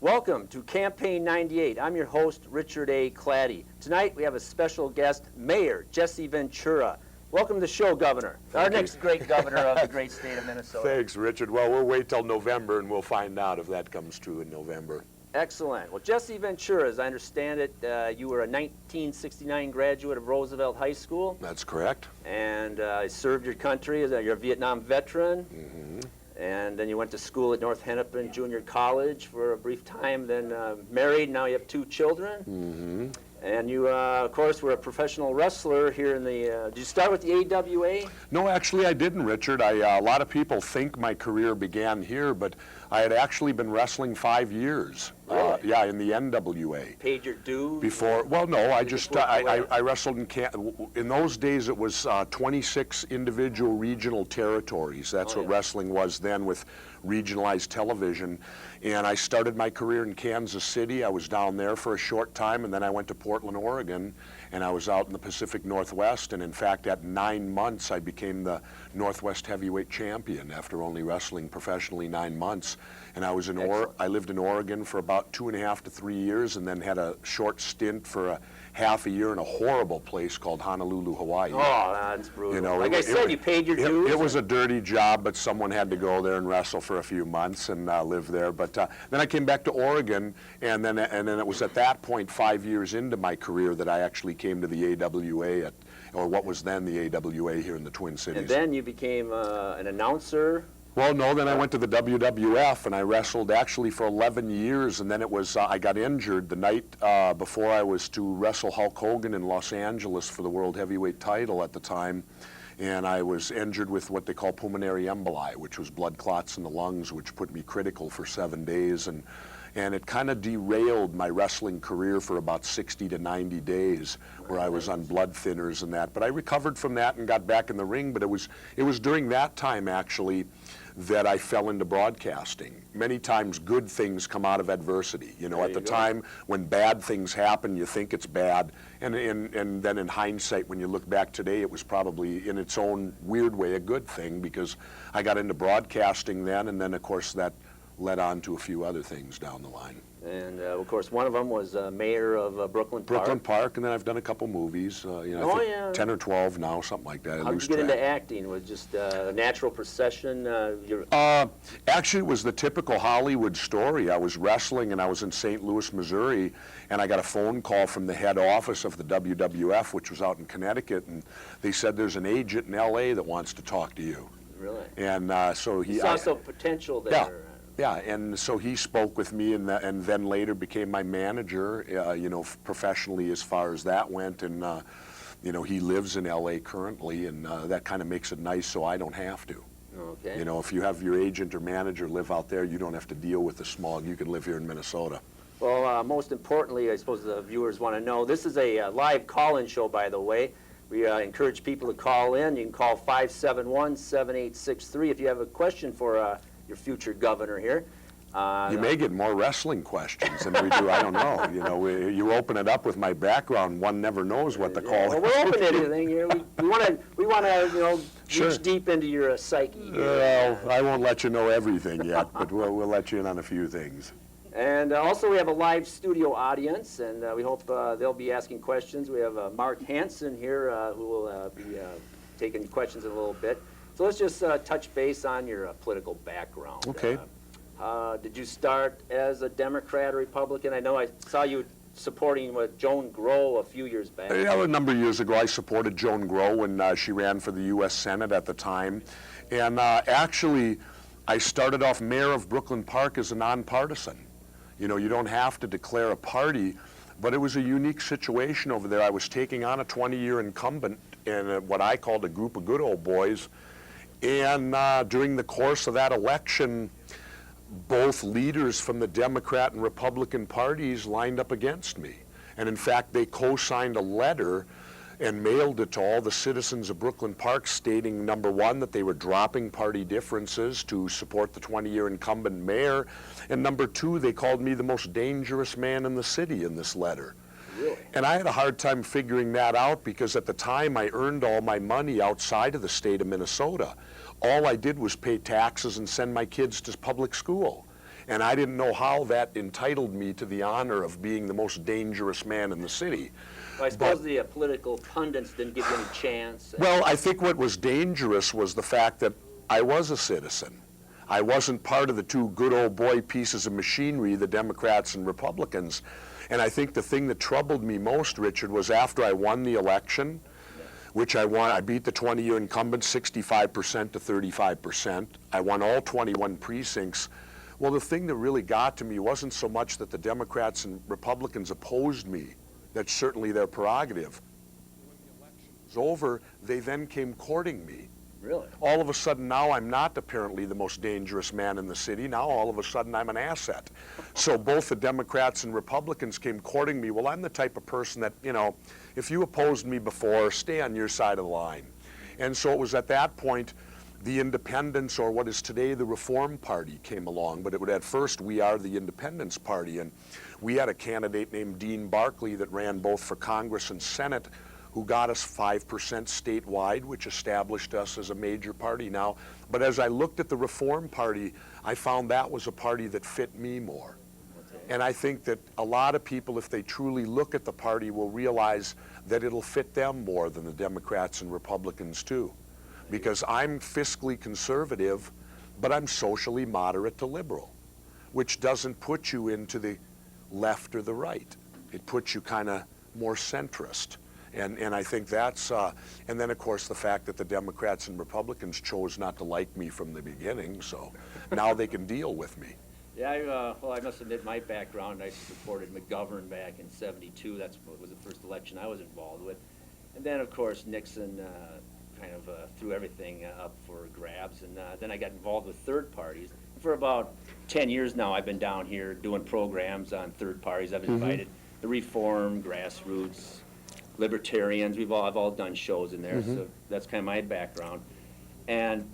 Welcome to Campaign 98. I'm your host, Richard A. Klatte. Tonight we have a special guest, Mayor Jesse Ventura. Welcome to the show, Governor. Our next great governor of the great state of Minnesota. Thanks, Richard. Well, we'll wait till November and we'll find out if that comes true in November. Excellent. Well, Jesse Ventura, as I understand it, you were a 1969 graduate of Roosevelt High School. That's correct. And served your country as you're a Vietnam veteran. Mm-hmm. And then you went to school at North Hennepin Junior College for a brief time, then married. Now you have 2 children. Mm-hmm. And you, of course, were a professional wrestler here in the, did you start with the AWA? No, actually I didn't, Richard. A lot of people think my career began here, but I had actually been wrestling 5 years. Really? Yeah, in the NWA. Paid your dues? Before, well, no, I wrestled in those days it was 26 individual regional territories. That's what wrestling was then with regionalized television. And I started my career in Kansas City. I was down there for a short time, and then I went to Portland, Oregon, and I was out in the Pacific Northwest. And in fact, at 9 months, I became the Northwest Heavyweight Champion after only wrestling professionally 9 months. And I was I lived in Oregon for about 2.5 to 3 years, and then had a short stint for a half a year in a horrible place called Honolulu, Hawaii. Oh, that's brutal. You know, like I said, you paid your dues. It was a dirty job, but someone had to go there and wrestle for a few months and live there. But then I came back to Oregon, and then it was at that point, 5 years into my career, that I actually came to the AWA, or what was then the AWA here in the Twin Cities. And then you became an announcer. Well, no, then I went to the WWF, and I wrestled actually for 11 years, and then it was, I got injured the night before I was to wrestle Hulk Hogan in Los Angeles for the World Heavyweight title at the time, and I was injured with what they call pulmonary emboli, which was blood clots in the lungs, which put me critical for 7 days, and it kind of derailed my wrestling career for about 60 to 90 days, where I was on blood thinners and that. But I recovered from that and got back in the ring, but it was during that time, actually, that I fell into broadcasting. Many times good things come out of adversity. You know, at the time when bad things happen, you think it's bad, and then in hindsight, when you look back today, it was probably in its own weird way a good thing, because I got into broadcasting then, and then of course that led on to a few other things down the line. And of course, one of them was mayor of Brooklyn Park. Brooklyn Park, and then I've done a couple movies. You know, I think 10 or 12 now, something like that. How did you get into acting? Was it just a natural procession? Actually, it was the typical Hollywood story. I was wrestling, and I was in St. Louis, Missouri, and I got a phone call from the head office of the WWF, which was out in Connecticut, and they said there's an agent in LA that wants to talk to you. Really? And so he saw some potential there. Yeah, and so he spoke with me, and then later became my manager, you know, professionally as far as that went. And, you know, he lives in LA currently, and that kind of makes it nice so I don't have to. Okay. You know, if you have your agent or manager live out there, you don't have to deal with the smog. You can live here in Minnesota. Well, most importantly, I suppose the viewers want to know, this is a live call-in show, by the way. We encourage people to call in. You can call 571-7863 if you have a question for your future governor here. You may get more wrestling questions than we do. I don't know. You know, you open it up with my background. One never knows what the call. Well, we're open to anything here. We want to you know, reach deep into your psyche. Well, I won't let you know everything yet, but we'll let you in on a few things. And also, we have a live studio audience, and we hope they'll be asking questions. We have Mark Hansen here, who will be taking questions in a little bit. So let's just touch base on your political background. Okay. Did you start as a Democrat or Republican? I know I saw you supporting Joan Grow a few years back. Yeah, a number of years ago, I supported Joan Grow when she ran for the U.S. Senate at the time. And actually, I started off mayor of Brooklyn Park as a nonpartisan. You know, you don't have to declare a party, but it was a unique situation over there. I was taking on a 20-year incumbent and what I called a group of good old boys. And during the course of that election, both leaders from the Democrat and Republican parties lined up against me. And in fact, they co-signed a letter and mailed it to all the citizens of Brooklyn Park stating, number one, that they were dropping party differences to support the 20-year incumbent mayor, and number two, they called me the most dangerous man in the city in this letter. Really? And I had a hard time figuring that out because at the time I earned all my money outside of the state of Minnesota. All I did was pay taxes and send my kids to public school. And I didn't know how that entitled me to the honor of being the most dangerous man in the city. Well, I suppose the political pundits didn't give you any chance. Well, I think what was dangerous was the fact that I was a citizen. I wasn't part of the two good old boy pieces of machinery, the Democrats and Republicans. And I think the thing that troubled me most, Richard, was after I won the election, which I won. I beat the 20-year incumbent 65% to 35%. I won all 21 precincts. Well, the thing that really got to me wasn't so much that the Democrats and Republicans opposed me. That's certainly their prerogative. When the election was over, they then came courting me. Really? All of a sudden now I'm not apparently the most dangerous man in the city. Now all of a sudden I'm an asset. So both the Democrats and Republicans came courting me. Well, I'm the type of person that, you know, if you opposed me before, stay on your side of the line. And so it was at that point the Independents, or what is today the Reform Party, came along. But at first we are the Independence Party. And we had a candidate named Dean Barkley that ran both for Congress and Senate, who got us 5% statewide, which established us as a major party now. But as I looked at the Reform Party, I found that was a party that fit me more. And I think that a lot of people, if they truly look at the party, will realize that it'll fit them more than the Democrats and Republicans too. Because I'm fiscally conservative, but I'm socially moderate to liberal, which doesn't put you into the left or the right. It puts you kind of more centrist. And I think that's, and then of course the fact that the Democrats and Republicans chose not to like me from the beginning, so now they can deal with me. Yeah, well, I must admit my background, I supported McGovern back in '72. That's what was the first election I was involved with. And then of course Nixon kind of threw everything up for grabs, and then I got involved with third parties. For about 10 years now I've been down here doing programs on third parties. I've invited the Reform, Grassroots, Libertarians. I've all done shows in there, so that's kind of my background. And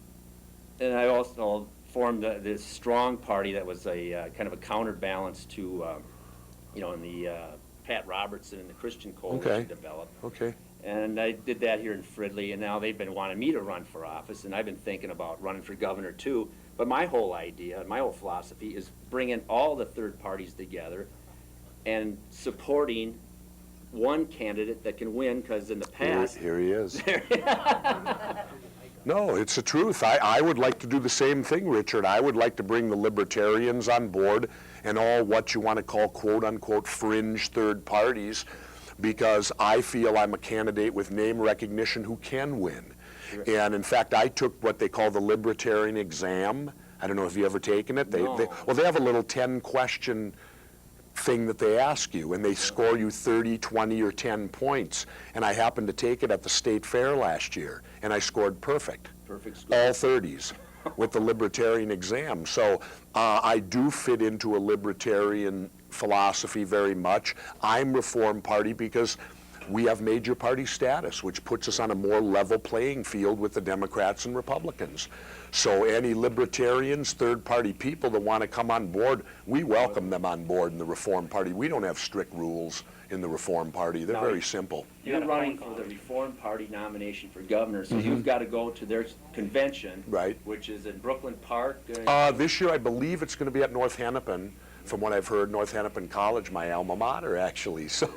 I also formed this strong party that was a kind of a counterbalance to, you know, in the Pat Robertson and the Christian Coalition developed. Okay. And I did that here in Fridley, and now they've been wanting me to run for office, and I've been thinking about running for governor too. But my whole idea, my whole philosophy is bringing all the third parties together and supporting one candidate that can win, because in the past... Here he is. No, it's the truth. I would like to do the same thing, Richard. I would like to bring the Libertarians on board and all what you want to call quote-unquote fringe third parties, because I feel I'm a candidate with name recognition who can win. Sure. And in fact, I took what they call the Libertarian exam. I don't know if you've ever taken it. No. They have a little 10-question thing that they ask you, and they score you 30, 20, or 10 points. And I happened to take it at the state fair last year, and I scored perfect. Perfect score. All 30s with the Libertarian exam. So I do fit into a Libertarian philosophy very much. I'm Reform Party because we have major party status, which puts us on a more level playing field with the Democrats and Republicans. So any Libertarians, third-party people that want to come on board, we welcome them on board in the Reform Party. We don't have strict rules in the Reform Party. They're very simple. You're running for the Reform Party nomination for governor, so you've got to go to their convention, right, which is in Brooklyn Park. This year, I believe it's going to be at North Hennepin. From what I've heard, North Hennepin College, my alma mater, actually. So,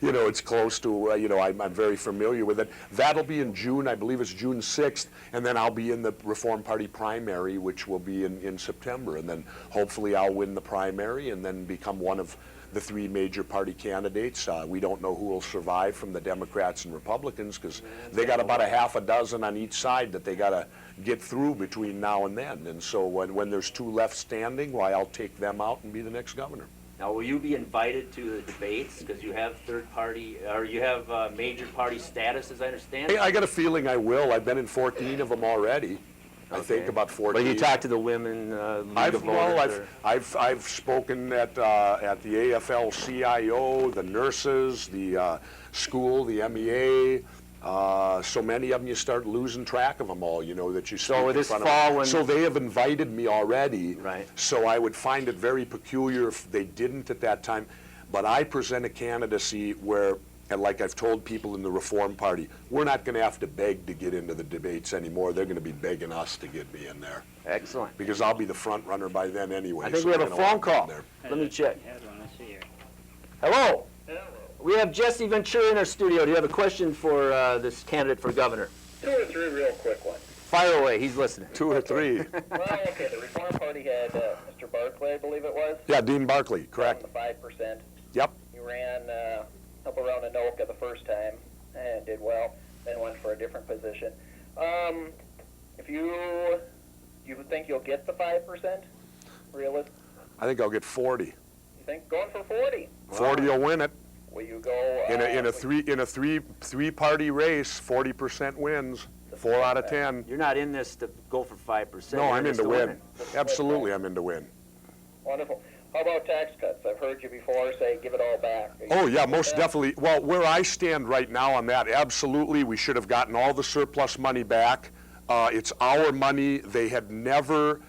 you know, it's close to, you know, I'm very familiar with it. That'll be in June. I believe it's June 6th. And then I'll be in the Reform Party primary, which will be in September. And then hopefully I'll win the primary and then become one of the three major party candidates. We don't know who will survive from the Democrats and Republicans, because they got about a half a dozen on each side that they got to get through between now and then. And so when there's two left standing, why, I'll take them out and be the next governor. Now, will you be invited to the debates, because you have third party, or you have major party status, as I understand it? Hey, I got a feeling I will. I've been in 14 of them already. I think about 14. Well, you talked to the women League of Voters? I've spoken at the AFL-CIO, the nurses, the school, the MEA. So many of them, you start losing track of them all, you know, that you speak so in this front fall of. So they have invited me already. Right. So I would find it very peculiar if they didn't at that time. But I present a candidacy where, And like I've told people in the Reform Party, we're not going to have to beg to get into the debates anymore. They're going to be begging us to get me in there. Excellent. Because I'll be the front runner by then anyway. I think so we have I a don't phone want to be in call. there. Let me check. Let's see here. Hello. Hello. We have Jesse Ventura in our studio. Do you have a question for this candidate for governor? 2 or 3 real quick ones. Fire away. He's listening. 2 or 3. Well, okay, the Reform Party had Mr. Barclay, I believe it was. Yeah, Dean Barkley, correct. On the 5%. Yep. He ran up around Anoka the first time and did well, then went for a different position. If you think you'll get the 5%? Realistic? I think I'll get 40. You think going for 40? 40 will win it. Will you go In a three-party race, 40% wins. 4 out of 10. You're not in this to go for 5%. No, You're I'm in this to win. it. Absolutely, I'm in to win. Wonderful. How about tax cuts? I've heard you before say give it all back. Oh, yeah, most definitely. Well, where I stand right now on that, absolutely, we should have gotten all the surplus money back. It's our money. They had never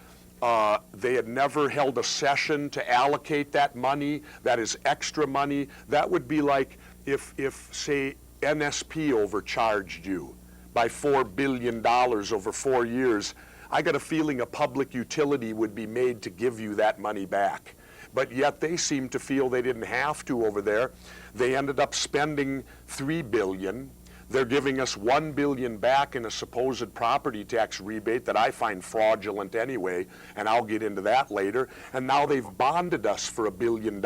held a session to allocate that money. That is extra money. That would be like if say, NSP overcharged you by $4 billion over 4 years. I got a feeling a public utility would be made to give you that money back. But yet they seem to feel they didn't have to over there. They ended up spending $3 billion. They're giving us $1 billion back in a supposed property tax rebate that I find fraudulent anyway, and I'll get into that later. And now they've bonded us for $1 billion,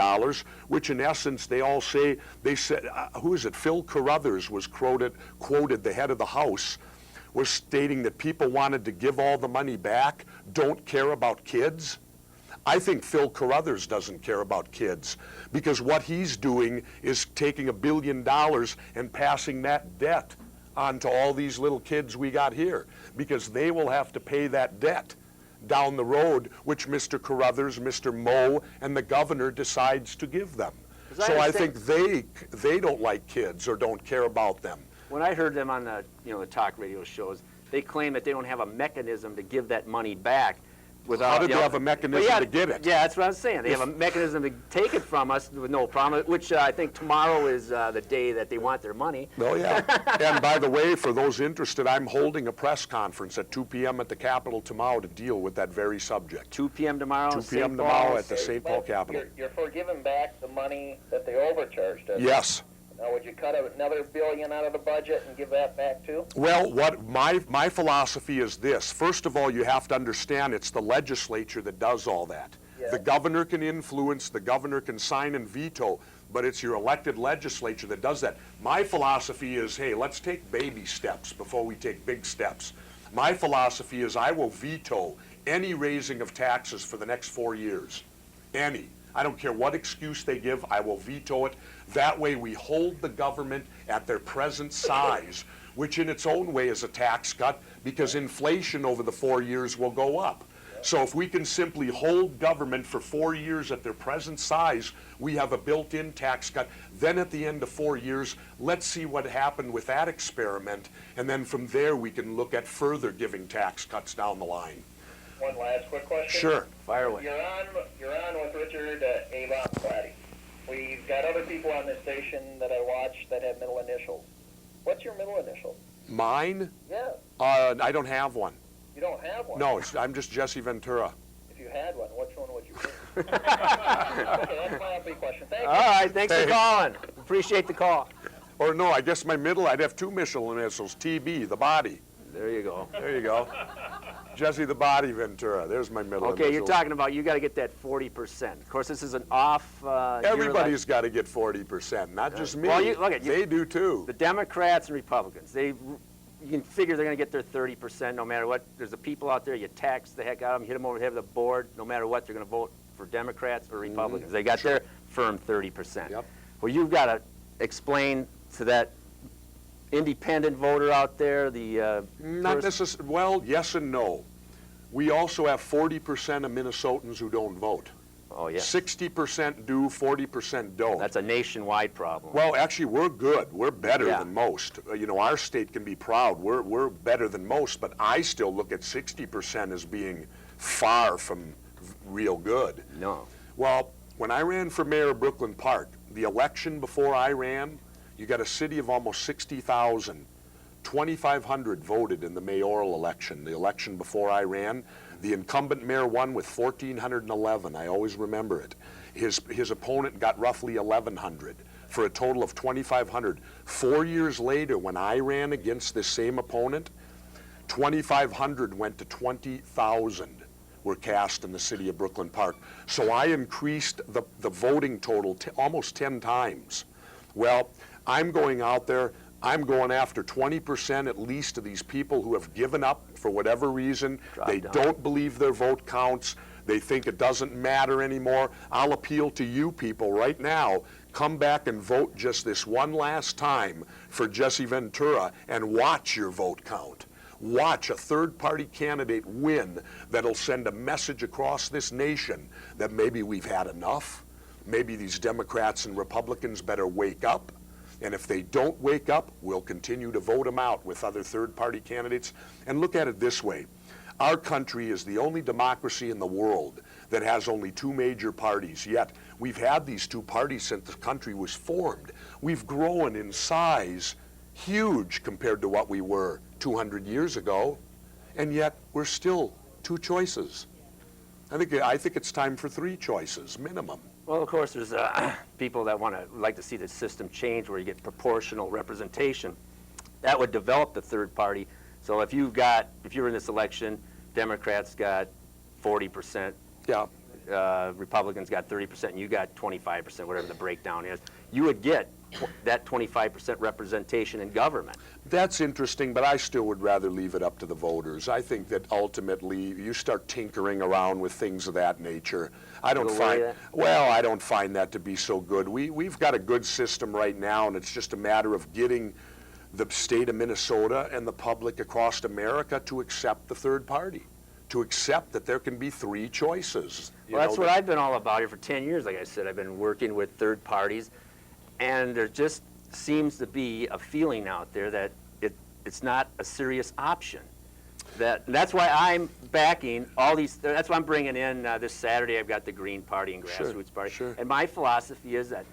which in essence they all say, they said, who is it? Phil Carruthers was quoted, the head of the House, was stating that people wanted to give all the money back, don't care about kids. I think Phil Carruthers doesn't care about kids because what he's doing is taking $1 billion and passing that debt on to all these little kids we got here because they will have to pay that debt down the road, which Mr. Carruthers, Mr. Moe, and the governor decides to give them. So I think they don't like kids or don't care about them. When I heard them on the the talk radio shows, they claim that they don't have a mechanism to give that money back. How did they have a mechanism to get it? Yeah, that's what I was saying. They have a mechanism to take it from us with no problem, which I think tomorrow is the day that they want their money. Oh, yeah. And by the way, for those interested, I'm holding a press conference at 2 p.m. at the Capitol tomorrow to deal with that very subject. 2 p.m. tomorrow? 2 p.m. tomorrow at the St. Paul Capitol. You're for giving back the money that they overcharged us. Yes. Now, would you cut another $1 billion out of the budget and give that back too? Well, what my philosophy is this. First of all, you have to understand it's the legislature that does all that. Yeah. The governor can influence, the governor can sign and veto, but it's your elected legislature that does that. My philosophy is, hey, let's take baby steps before we take big steps. My philosophy is I will veto any raising of taxes for the next 4 years. Any. I don't care what excuse they give, I will veto it. That way we hold the government at their present size, which in its own way is a tax cut because inflation over the 4 years will go up. So if we can simply hold government for 4 years at their present size, we have a built-in tax cut. Then at the end of 4 years, let's see what happened with that experiment. And then from there, we can look at further giving tax cuts down the line. One last quick question. Sure. Fire away. You're on with Richard Avon Klatte. We've got other people on this station that I watch that have middle initials. What's your middle initial? Mine? Yeah. I don't have one. You don't have one? No, I'm just Jesse Ventura. If you had one, which one would you be? Okay, that's my only question. Thank you. All right, thanks for calling. Appreciate the call. Or no, I guess my middle, I'd have 2 middle initials, TB, the body. There you go. There you go. Jesse the Body Ventura. There's my middle Okay, you're initials. talking about you got to get that 40%. Of course, this is an off. Everybody's got to get 40%, not just me. Well, look at they do too. The Democrats and Republicans, you can figure they're going to get their 30% no matter what. There's the people out there, you tax the heck out of them, hit them over the head with the board, no matter what, they're going to vote for Democrats or Republicans. They got their firm 30%. Yep. Well, you've got to explain to that independent voter out there, Not necessarily. Well, yes and no. We also have 40% of Minnesotans who don't vote. Oh, yeah. 60% do, 40% don't. That's a nationwide problem. Well, actually, we're good. We're better Yeah. than most. Our state can be proud. We're better than most, but I still look at 60% as being far from real good. No. Well, when I ran for mayor of Brooklyn Park, the election before I ran, You got a city of almost 60,000. 2,500 voted in the mayoral election, the election before I ran. The incumbent mayor won with 1,411. I always remember it. His opponent got roughly 1,100 for a total of 2,500. 4 years later, when I ran against this same opponent, 2,500 went to 20,000 were cast in the city of Brooklyn Park. So I increased the voting total almost 10 times. Well, I'm going out there, I'm going after 20% at least of these people who have given up for whatever reason. They don't believe their vote counts. They think it doesn't matter anymore. I'll appeal to you people right now. Come back and vote just this one last time for Jesse Ventura and watch your vote count. Watch a third-party candidate win that'll send a message across this nation that maybe we've had enough. Maybe these Democrats and Republicans better wake up. And if they don't wake up, we'll continue to vote them out with other third-party candidates. And look at it this way. Our country is the only democracy in the world that has only two major parties, yet we've had these two parties since the country was formed. We've grown in size huge compared to what we were 200 years ago, and yet we're still two choices. I think it's time for three choices, minimum. Well, of course, there's people that like to see the system change where you get proportional representation. That would develop the third party. So if you were in this election, Democrats got 40%, Yeah. Republicans got 30%, and you got 25%, whatever the breakdown is, you would get that 25% representation in government. That's interesting, but I still would rather leave it up to the voters. I think that ultimately you start tinkering around with things of that nature. I don't find that to be so good. We've got a good system right now, and it's just a matter of getting the state of Minnesota and the public across America to accept the third party, to accept that there can be three choices. Well, that's what I've been all about here for 10 years. Like I said, I've been working with third parties, and there just seems to be a feeling out there that it's not a serious option. That's why I'm backing all these. That's why I'm bringing in this Saturday. I've got the Green Party and Grassroots Party. Sure. And my philosophy is that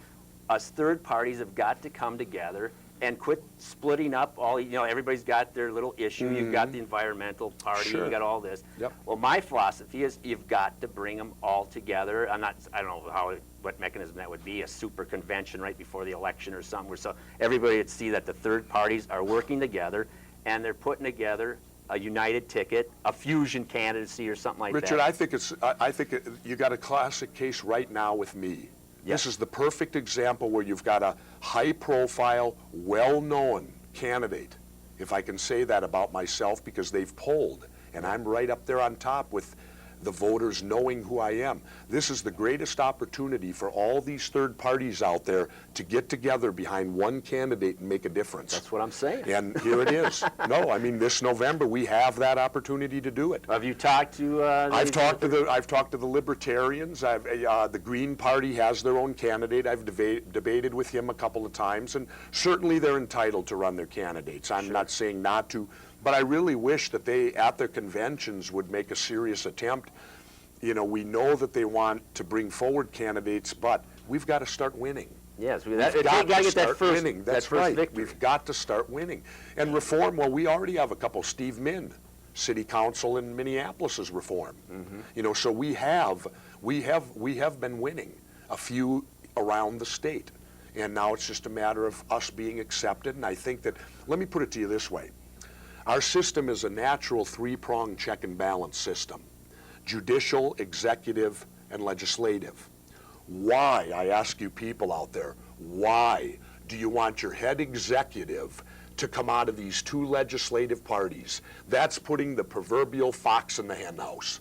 us third parties have got to come together and quit splitting up all. Everybody's got their little issue. You've got the environmental party. Sure. You've got all this. Yep. Well, my philosophy is you've got to bring them all together. I don't know what mechanism that would be, a super convention right before the election or something, where so everybody would see that the third parties are working together and they're putting together a united ticket, a fusion candidacy or something like Richard, that. I think you got a classic case right now with me. Yes. This is the perfect example where you've got a high-profile, well-known candidate, if I can say that about myself, because they've polled, and I'm right up there on top with the voters knowing who I am. This is the greatest opportunity for all these third parties out there to get together behind one candidate and make a difference. That's what I'm saying. And here it is. No, I mean, this November we have that opportunity to do it. Have you talked to? I've talked to the Libertarians. The Green Party has their own candidate. I've debated with him a couple of times, and certainly they're entitled to run their candidates. I'm not saying not to, but I really wish that they, at their conventions, would make a serious attempt. We know that they want to bring forward candidates, but we've got to start winning. Yes, We've got to get start that first winning. That's that first right. victory. We've got to start winning. And reform, well, we already have a couple. Steve Min, City Council in Minneapolis is reform. So we have been winning a few around the state. And now it's just a matter of us being accepted. And I think that, let me put it to you this way. Our system is a natural three-pronged check and balance system: judicial, executive, and legislative. Why, I ask you people out there, why do you want your head executive to come out of these two legislative parties? That's putting the proverbial fox in the henhouse.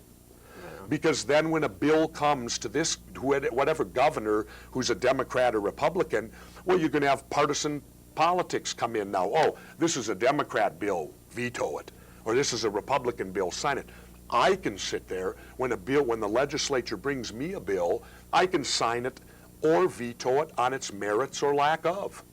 Because then when a bill comes to this, whatever governor who's a Democrat or Republican, well, you're going to have partisan politics come in now. Oh, this is a Democrat bill, veto it. Or this is a Republican bill, sign it. I can sit there when the legislature brings me a bill, I can sign it or veto it on its merits or lack of.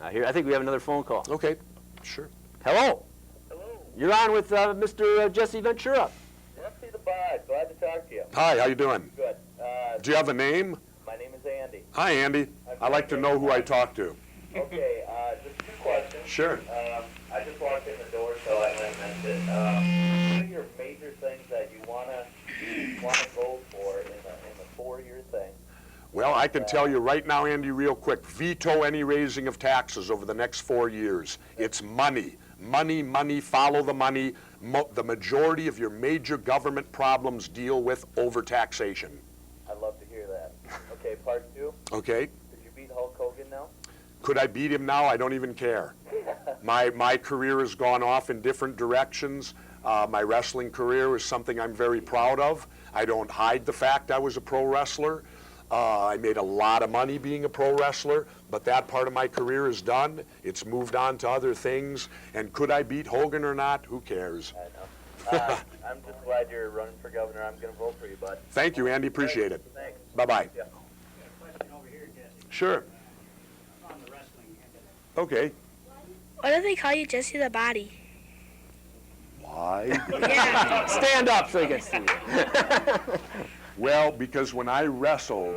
I think we have another phone call. Okay, sure. Hello. Hello. You're on with Mr. Jesse Ventura. Jesse the Bod. Glad to talk to you. Hi, how you doing? Good. Do you have a name? My name is Andy. Hi, Andy. I like to know who I talk to. Okay, just two questions. Sure. I just walked in the door, so I might miss it. What are your major things that you wanna vote for in the 4-year thing? Well, I can tell you right now, Andy, real quick, veto any raising of taxes over the next 4 years. It's money. Money, money, follow the money. The majority of your major government problems deal with overtaxation. I'd love to hear that. Okay, part 2. Okay? Did you beat Hulk Hogan now? Could I beat him now? I don't even care. My career has gone off in different directions. My wrestling career is something I'm very proud of. I don't hide the fact I was a pro wrestler. I made a lot of money being a pro wrestler, but that part of my career is done. It's moved on to other things. And could I beat Hogan or not? Who cares? I know. I'm just glad you're running for governor. I'm going to vote for you, bud. Thank you, Andy. Appreciate it. Thanks. Bye-bye. Yeah. Question over here, Jesse. Sure. On the wrestling end of it. Okay. Why do they call you Jesse the Body? Why? Yeah. Stand up so you can see it. Well, because when I wrestled,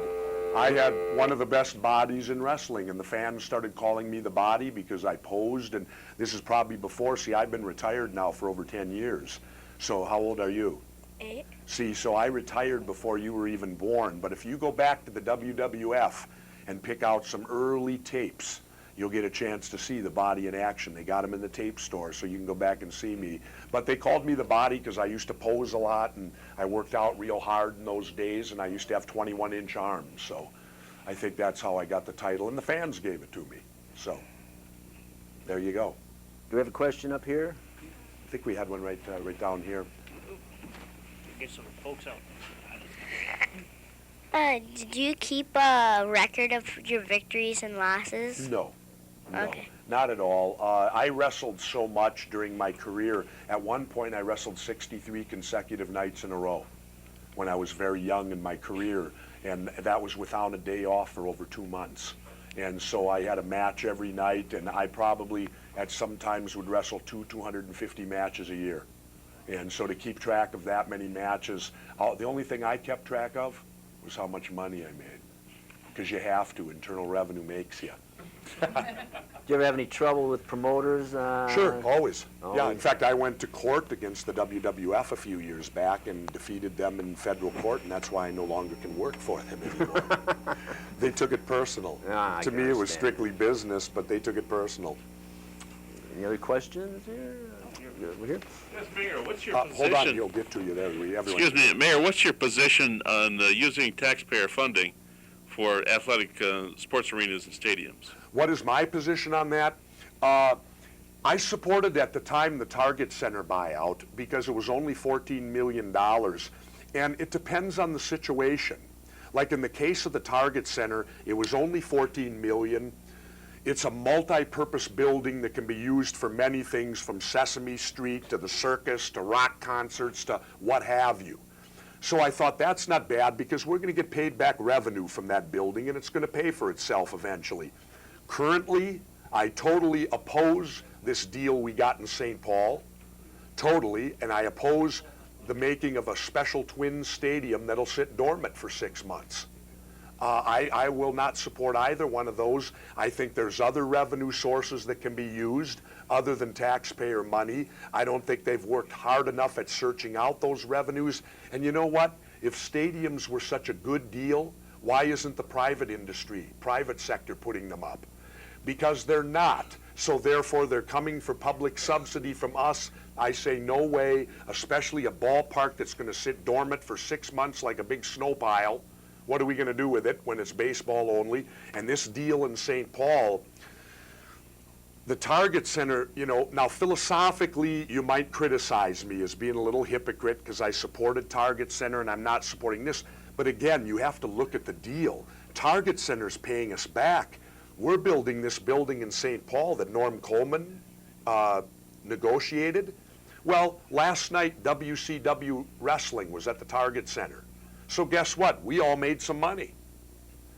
I had one of the best bodies in wrestling, and the fans started calling me the Body because I posed, and this is probably before. See, I've been retired now for over 10 years. So how old are you? 8. See, so I retired before you were even born, but if you go back to the WWF and pick out some early tapes, you'll get a chance to see the Body in action. They got them in the tape store, so you can go back and see me. But they called me the Body because I used to pose a lot, and I worked out real hard in those days, and I used to have 21-inch arms. So I think that's how I got the title, and the fans gave it to me. So there you go. Do we have a question up here? I think we had one right down here. Get some folks out. Did you keep a record of your victories and losses? No. No, Okay. not at all. I wrestled so much during my career. At one point, I wrestled 63 consecutive nights in a row when I was very young in my career, and that was without a day off for over 2 months. And so I had a match every night, and I probably at some times would wrestle 250 matches a year. And so to keep track of that many matches, the only thing I kept track of was how much money I made, because you have to. Internal revenue makes you. Do you ever have any trouble with promoters? Sure, always. Yeah, in Always. fact, I went to court against the WWF a few years back and defeated them in federal court, and that's why I no longer can work for them anymore. They took it personal. Ah, I To can me, it was understand. strictly business, but they took it personal. Any other questions here? Over here? Yes, Mayor, what's your Hold on, position? he'll get to you there. Everyone. Excuse me, Mayor, what's your position on using taxpayer funding for athletic sports arenas and stadiums? What is my position on that? I supported at the time the Target Center buyout because it was only $14 million, and it depends on the situation. Like in the case of the Target Center, it was only $14 million. It's a multi-purpose building that can be used for many things, from Sesame Street to the circus to rock concerts to what have you. So I thought that's not bad because we're going to get paid back revenue from that building, and it's going to pay for itself eventually. Currently, I totally oppose this deal we got in St. Paul, totally, and I oppose the making of a special twin stadium that'll sit dormant for 6 months. I will not support either one of those. I think there's other revenue sources that can be used other than taxpayer money. I don't think they've worked hard enough at searching out those revenues. And you know what? If stadiums were such a good deal, why isn't the private industry, private sector putting them up? Because they're not. So therefore, they're coming for public subsidy from us. I say no way, especially a ballpark that's going to sit dormant for 6 months like a big snow pile. What are we going to do with it when it's baseball only? And this deal in St. Paul, the Target Center, you know, now philosophically, you might criticize me as being a little hypocrite because I supported Target Center and I'm not supporting this. But again, you have to look at the deal. Target Center's paying us back. We're building this building in St. Paul that Norm Coleman negotiated. Well, last night, WCW Wrestling was at the Target Center. So guess what? We all made some money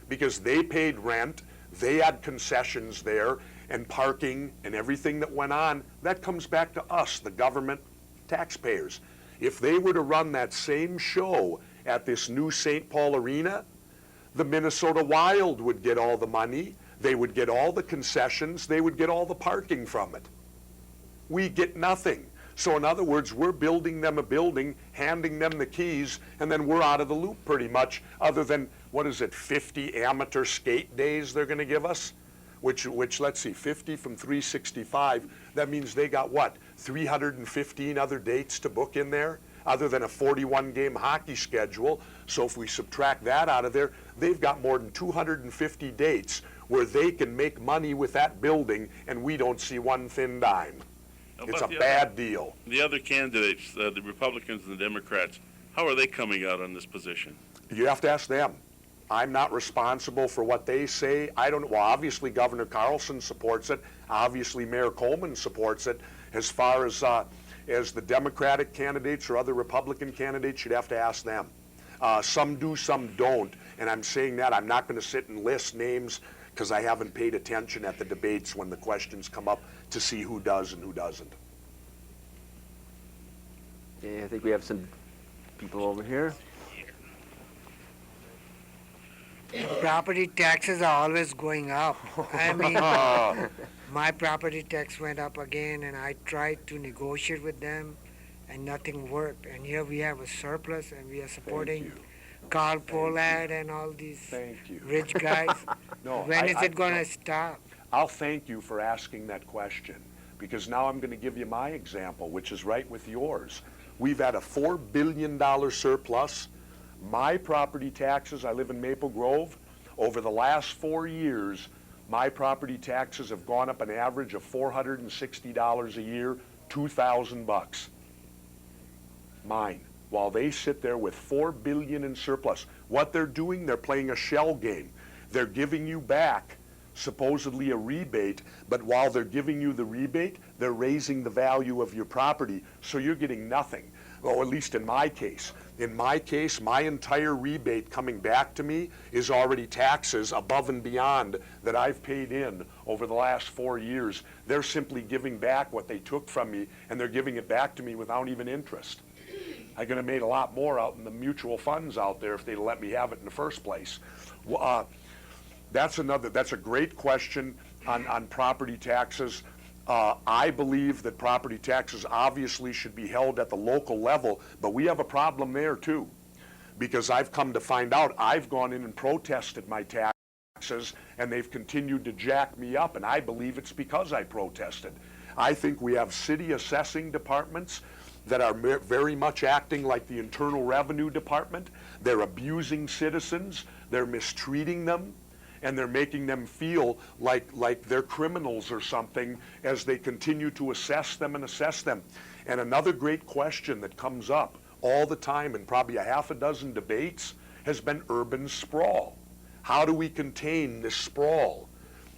because they paid rent, they had concessions there, and parking and everything that went on. That comes back to us, the government, taxpayers. If they were to run that same show at this new St. Paul arena, the Minnesota Wild would get all the money, They would get all the concessions, they would get all the parking from it. We get nothing. So in other words, we're building them a building, handing them the keys, and then we're out of the loop pretty much, other than, what is it, 50 amateur skate days they're gonna give us? Which let's see, 50 from 365, that means they got what, 315 other dates to book in there, other than a 41-game hockey schedule. So if we subtract that out of there, they've got more than 250 dates where they can make money with that building, and we don't see one thin dime. How It's about a the bad deal. The other candidates, the Republicans and the Democrats, how are they coming out on this position? You have to ask them. I'm not responsible for what they say. I don't, well, obviously Governor Carlson supports it. Obviously Mayor Coleman supports it. As far as the Democratic candidates or other Republican candidates, you'd have to ask them. Some do, some don't. And I'm saying that, I'm not going to sit and list names because I haven't paid attention at the debates when the questions come up to see who does and who doesn't. Okay, I think we have some people over here. Property taxes are always going up. I mean, my property tax went up again, and I tried to negotiate with them, and nothing worked. And here we have a surplus, and we are supporting Carl Pollard and all these Thank you. rich guys. No, When is it going to stop? I'll thank you for asking that question, because now I'm going to give you my example, which is right with yours. We've had a $4 billion surplus. My property taxes, I live in Maple Grove, over the last 4 years, my property taxes have gone up an average of $460 a year, $2,000. Mine. While they sit there with $4 billion in surplus. What they're doing, they're playing a shell game. They're giving you back supposedly a rebate, but while they're giving you the rebate, they're raising the value of your property, so you're getting nothing. Well, at least in my case. In my case, my entire rebate coming back to me is already taxes above and beyond that I've paid in over the last 4 years. They're simply giving back what they took from me, and they're giving it back to me without even interest. I could have made a lot more out in the mutual funds out there if they'd let me have it in the first place. That's a great question on property taxes. I believe that property taxes obviously should be held at the local level, but we have a problem there too. Because I've come to find out, I've gone in and protested my taxes, and they've continued to jack me up, and I believe it's because I protested. I think we have city assessing departments that are very much acting like the Internal Revenue Department. They're abusing citizens, they're mistreating them, and they're making them feel like they're criminals or something as they continue to assess them and assess them. And another great question that comes up all the time in probably a half a dozen debates has been urban sprawl. How do we contain this sprawl?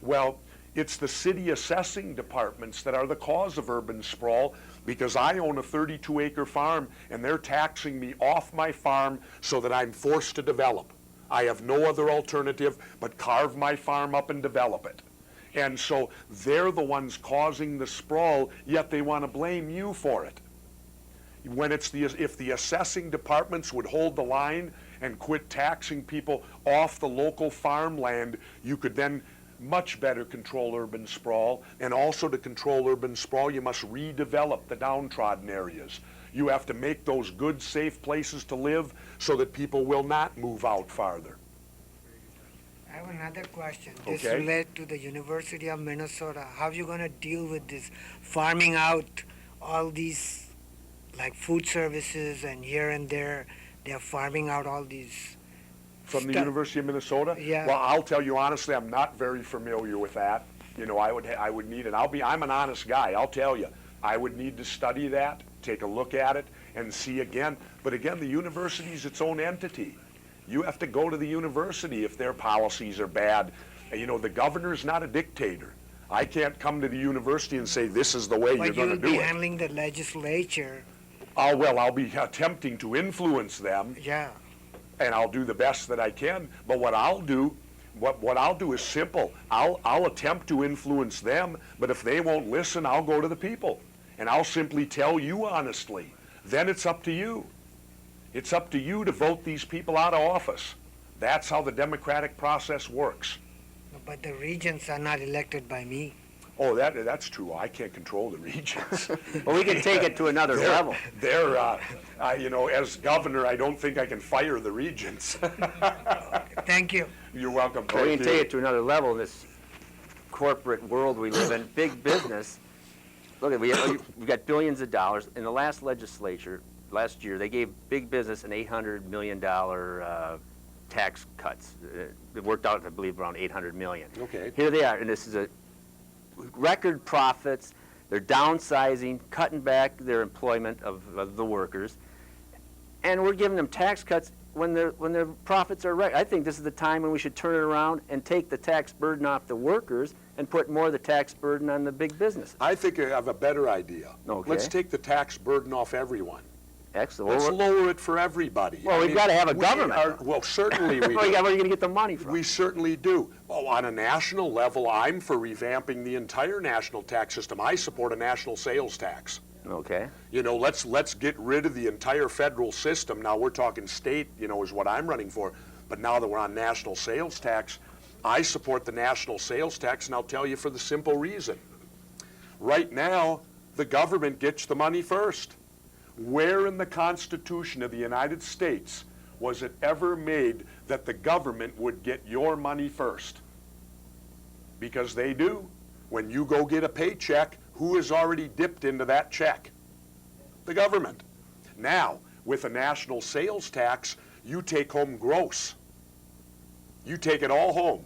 Well, it's the city assessing departments that are the cause of urban sprawl, because I own a 32-acre farm and they're taxing me off my farm so that I'm forced to develop. I have no other alternative but carve my farm up and develop it. And so they're the ones causing the sprawl, yet they want to blame you for it. When it's if the assessing departments would hold the line and quit taxing people off the local farmland, you could then much better control urban sprawl. And also to control urban sprawl, you must redevelop the downtrodden areas. You have to make those good, safe places to live so that people will not move out farther. I have another question. This Okay. relates to the University of Minnesota. How are you going to deal with this farming out all these, like food services and here and there, they're farming out all these From the stuff. University of Minnesota? Yeah. Well, I'll tell you honestly, I'm not very familiar with that. You know, I would need, and I'm an honest guy, I'll tell you. I would need to study that, take a look at it, and see again. But again, the university is its own entity. You have to go to the university if their policies are bad. You know, the governor's not a dictator. I can't come to the university and say, this is the way you're But going to you'll do be it. handling the legislature. Well, I'll be attempting to influence them, Yeah. and I'll do the best that I can. But what I'll do is simple. I'll attempt to influence them, but if they won't listen, I'll go to the people. And I'll simply tell you honestly. Then it's up to you. It's up to you to vote these people out of office. That's how the democratic process works. but the regions are not elected by me. Oh, that's true. I can't control the regions. Well, we can take it to another level. As governor, I don't think I can fire the regions. Thank you. You're welcome. Well, we Thank can take you. it to another level in this corporate world we live in. Big business. Look at we've got billions of dollars. In the last legislature, last year, they gave big business an $800 million tax cuts. It worked out, I believe, around $800 million. Okay. Here they are, and this is a record profits. They're downsizing, cutting back their employment of the workers, and we're giving them tax cuts when their profits are right. I think this is the time when we should turn it around and take the tax burden off the workers and put more of the tax burden on the big businesses. I think I have a better idea. Okay. Let's take the tax burden off everyone. Excellent. Let's Well, lower it for everybody. Well, we've gotta have a government. Well, certainly we where are you do. going to get the money from? We certainly do. Well, on a national level, I'm for revamping the entire national tax system. I support a national sales tax. Okay. Let's get rid of the entire federal system. Now, we're talking state, is what I'm running for. But now that we're on national sales tax, I support the national sales tax, and I'll tell you for the simple reason. Right now, the government gets the money first. Where in the Constitution of the United States was it ever made that the government would get your money first? Because they do. When you go get a paycheck, who has already dipped into that check? The government. Now, with a national sales tax, you take home gross. You take it all home.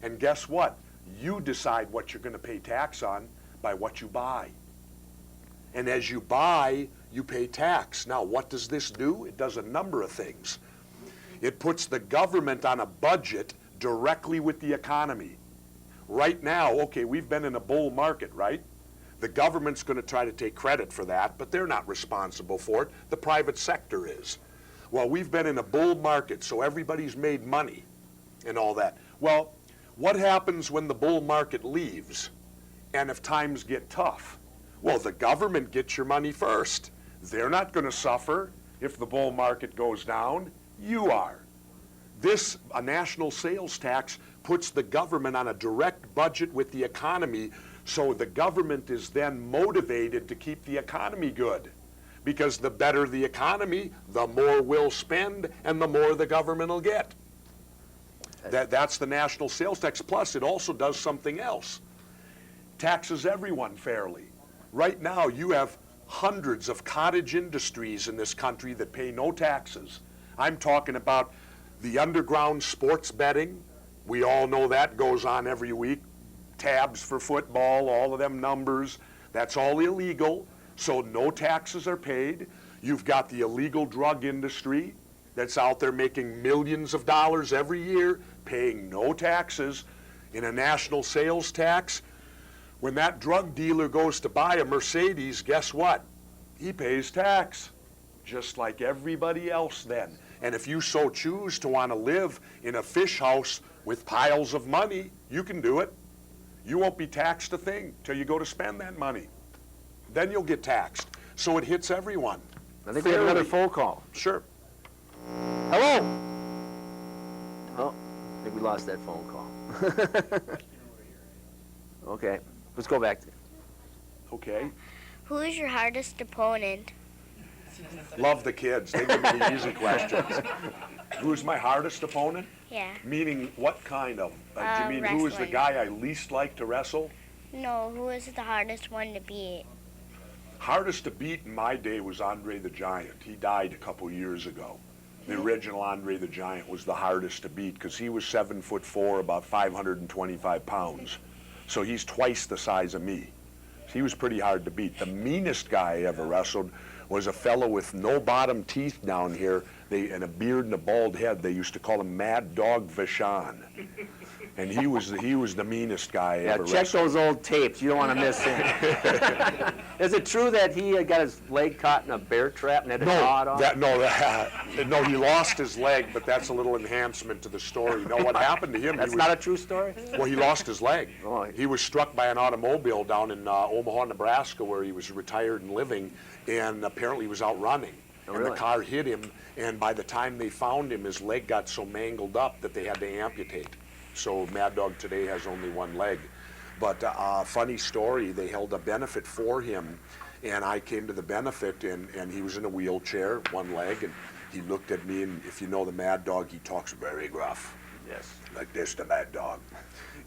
And guess what? You decide what you're going to pay tax on by what you buy. And as you buy, you pay tax. Now, what does this do? It does a number of things. It puts the government on a budget directly with the economy. Right now, okay, we've been in a bull market, right? The government's going to try to take credit for that, but they're not responsible for it. The private sector is. Well, we've been in a bull market, so everybody's made money and all that. Well, what happens when the bull market leaves and if times get tough? Well, the government gets your money first. They're not going to suffer if the bull market goes down. You are. A national sales tax puts the government on a direct budget with the economy, so the government is then motivated to keep the economy good. Because the better the economy, the more we'll spend and the more the government will get. That's the national sales tax. Plus, it also does something else. Taxes everyone fairly. Right now, you have hundreds of cottage industries in this country that pay no taxes. I'm talking about the underground sports betting. We all know that goes on every week. Tabs for football, all of them numbers. That's all illegal, so no taxes are paid. You've got the illegal drug industry that's out there making millions of dollars every year, paying no taxes. In a national sales tax, when that drug dealer goes to buy a Mercedes, guess what? He pays tax, just like everybody else then. And if you so choose to want to live in a fish house with piles of money, you can do it. You won't be taxed a thing till you go to spend that money. Then you'll get taxed. So it hits everyone. I think we have another phone call. Sure. Hello? Oh, I think we lost that phone call. Okay, let's go back to Okay. Who is your hardest opponent? Love the kids. They give me the easy questions. Who's my hardest opponent? Yeah. Meaning what kind of? Do you mean who is the Wrestling. guy I least like to wrestle? No, who is the hardest one to beat? Hardest to beat in my day was Andre the Giant. He died a couple years ago. The original Andre the Giant was the hardest to beat because he was 7'4", about 525 pounds. So he's twice the size of me. He was pretty hard to beat. The meanest guy I ever wrestled was a fellow with no bottom teeth down here, and a beard and a bald head. They used to call him Mad Dog Vachon. And he was the meanest guy I ever check wrestled. those old tapes. You don't want to miss him. Is it true that he got his leg caught in a bear trap and had to gnaw it off? No, he lost his leg, but that's a little enhancement to the story. You know what happened to him? That's not a true story? Well, he lost his leg. Oh. He was struck by an automobile down in Omaha, Nebraska, where he was retired and living, and apparently he was out running. Oh, and really? the car hit him, and by the time they found him, his leg got so mangled up that they had to amputate. So Mad Dog today has only one leg. But funny story, they held a benefit for him, and I came to the benefit, and he was in a wheelchair, one leg, and he looked at me, and if you know the Mad Dog, he talks very gruff. Yes. Like this, the Mad Dog.